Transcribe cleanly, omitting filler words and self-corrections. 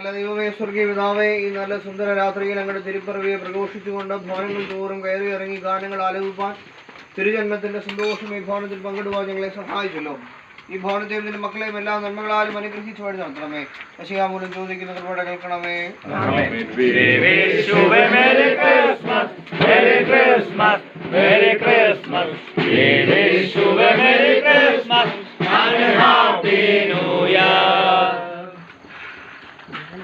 നല്ല ദൈവമേ, സ്വർഗീയ പിതാവേ, ഈ നല്ല സുന്ദര രാത്രിയിൽ ഞങ്ങളുടെ തിരുപ്പിറവിയെ പ്രഘോഷിച്ചുകൊണ്ട് ഭവനങ്ങൾ തോറും കയറി ഇറങ്ങി ഗാനങ്ങൾ ആലപിപ്പാൻ തിരുജന്മത്തിന്റെ സന്തോഷം ഈ ഭവനത്തിൽ പങ്കിടുവാൻ ഞങ്ങളെ സഹായിച്ചല്ലോ. ഈ ഭവനത്തെയും നിന്റെ മക്കളെയും എല്ലാ നന്മകളാലും അനുഗ്രഹിച്ചു വഴി നടത്തണമേ. യശയ്യാ മൂലം ചോദിക്കുന്ന കൃപയുടെ കേൾക്കണമേ. Happy